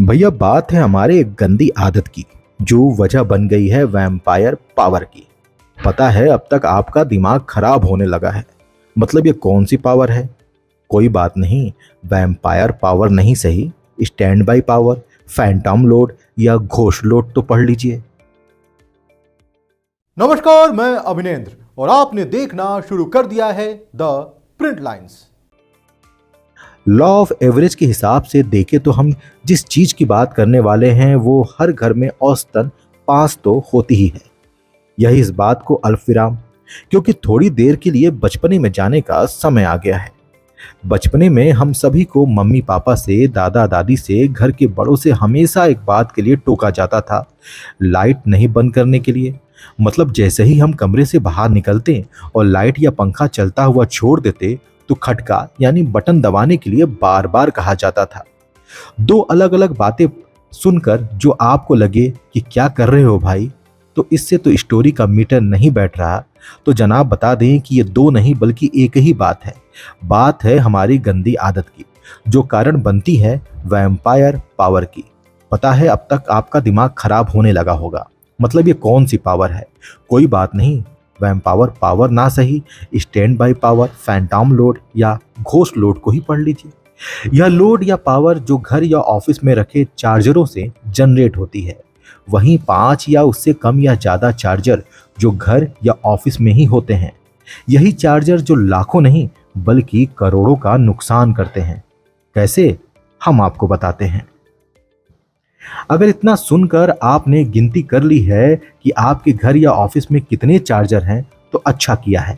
भैया बात है हमारे एक गंदी आदत की जो वजह बन गई है वैम्पायर पावर की। पता है अब तक आपका दिमाग खराब होने लगा है। मतलब ये कौन सी पावर है? कोई बात नहीं, वैम्पायर पावर नहीं सही, stand by power, Phantom load या घोष लोड तो पढ़ लीजिए। नमस्कार, मैं अभिनेंद्र और आपने देखना शुरू कर दिया है the print lines. Law of average के हिसाब से देखें तो हम जिस चीज की बात करने वाले हैं वो हर घर में औसतन 5 तो होती ही है। यही इस बात को अल्पविराम, क्योंकि थोड़ी देर के लिए बचपने में जाने का समय आ गया है। बचपने में हम सभी को मम्मी पापा से, दादा दादी से, घर के बड़ों से हमेशा एक बात के लिए टोका जाता था, लाइट नहीं बंद करने के लिए। मतलब जैसे ही हम कमरे से बाहर निकलते और लाइट या पंखा चलता हुआ छोड़ देते तो खटका यानी बटन दबाने के लिए बार बार कहा जाता था। दो अलग अलग बातें सुनकर जो आपको लगे कि क्या कर रहे हो भाई, तो इससे तो स्टोरी का मीटर नहीं बैठ रहा। तो जनाब बता दें कि ये दो नहीं बल्कि एक ही बात है। बात है हमारी गंदी आदत की, जो कारण बनती है वैम्पायर पावर की। पता है अब तक आपका दिमाग खराब होने लगा होगा। मतलब ये कौन सी पावर है? कोई बात नहीं, वैम्पावर पावर ना सही, stand by power, Phantom load या घोस्ट लोड को ही पढ़ लीजिए। यह लोड या पावर जो घर या ऑफिस में रखे चार्जरों से जनरेट होती है। वहीं 5 या उससे कम या ज्यादा चार्जर जो घर या ऑफिस में ही होते हैं। यही चार्जर जो लाखों नहीं बल्कि करोड़ों का नुकसान करते हैं। कैसे? हम आपको बताते हैं। अगर इतना सुनकर आपने गिनती कर ली है कि आपके घर या ऑफिस में कितने चार्जर हैं तो अच्छा किया है,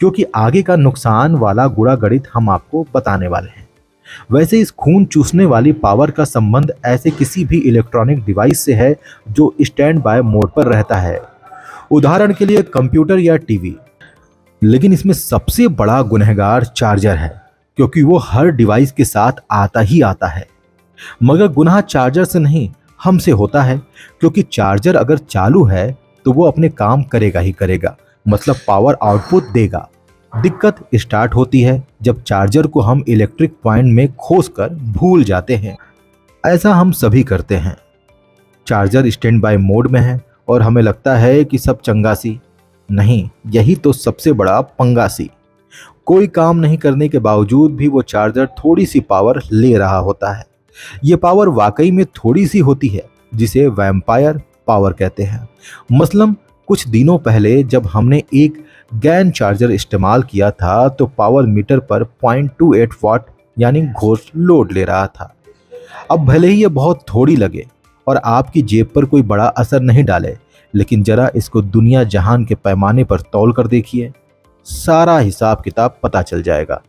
क्योंकि आगे का नुकसान वाला गुणा गणित हम आपको बताने वाले हैं। वैसे इस खून चूसने वाली पावर का संबंध ऐसे किसी भी इलेक्ट्रॉनिक डिवाइस से है जो स्टैंड बाय मोड पर रहता है। उदाहरण के लिए कंप्यूटर या टीवी। लेकिन इसमें सबसे बड़ा गुनहगार चार्जर है, क्योंकि वो हर डिवाइस के साथ आता ही आता है। मगर गुनाह चार्जर से नहीं, हमसे होता है, क्योंकि चार्जर अगर चालू है तो वो अपने काम करेगा ही करेगा, मतलब पावर आउटपुट देगा। दिक्कत स्टार्ट होती है जब चार्जर को हम इलेक्ट्रिक पॉइंट में खोसकर भूल जाते हैं। ऐसा हम सभी करते हैं। चार्जर स्टैंड बाय मोड में है और हमें लगता है कि सब चंगासी। नहीं, यही तो सबसे बड़ा पंगासी। कोई काम नहीं करने के बावजूद भी वो चार्जर थोड़ी सी पावर ले रहा होता है। ये पावर वाकई में थोड़ी सी होती है, जिसे वैम्पायर पावर कहते हैं। मसलन कुछ दिनों पहले जब हमने एक गैन चार्जर इस्तेमाल किया था तो पावर मीटर पर 0.28 वाट यानी घोष लोड ले रहा था। अब भले ही ये बहुत थोड़ी लगे और आपकी जेब पर कोई बड़ा असर नहीं डाले, लेकिन जरा इसको दुनिया जहान के पैमाने पर तौल कर देखिए, सारा हिसाब किताब पता चल जाएगा।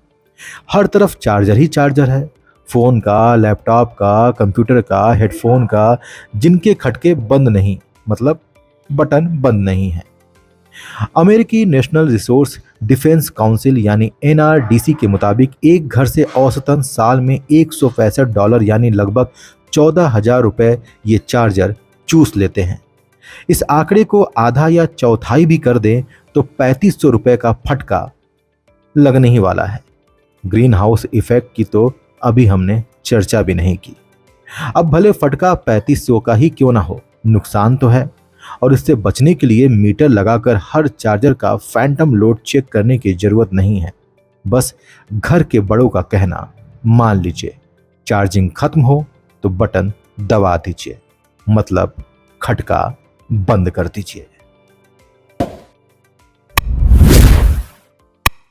हर तरफ चार्जर ही चार्जर है। फोन का, लैपटॉप का, कंप्यूटर का, हेडफोन का, जिनके खटके बंद नहीं, मतलब बटन बंद नहीं है। अमेरिकी नेशनल रिसोर्स डिफेंस काउंसिल यानी NRDC के मुताबिक एक घर से औसतन साल में $165 यानी लगभग 14,000 रुपए ये चार्जर चूस लेते हैं। इस आंकड़े को आधा या चौथाई भी कर दें तो 3500 रुपए का फटका लगने ही वाला है। ग्रीन हाउस इफेक्ट की तो अभी हमने चर्चा भी नहीं की। अब भले फटका 3500 का ही क्यों ना हो, नुकसान तो है। और इससे बचने के लिए मीटर लगाकर हर चार्जर का फैंटम लोड चेक करने की जरूरत नहीं है। बस घर के बड़ों का कहना मान लीजिए, चार्जिंग खत्म हो तो बटन दबा दीजिए, मतलब खटका बंद कर दीजिए।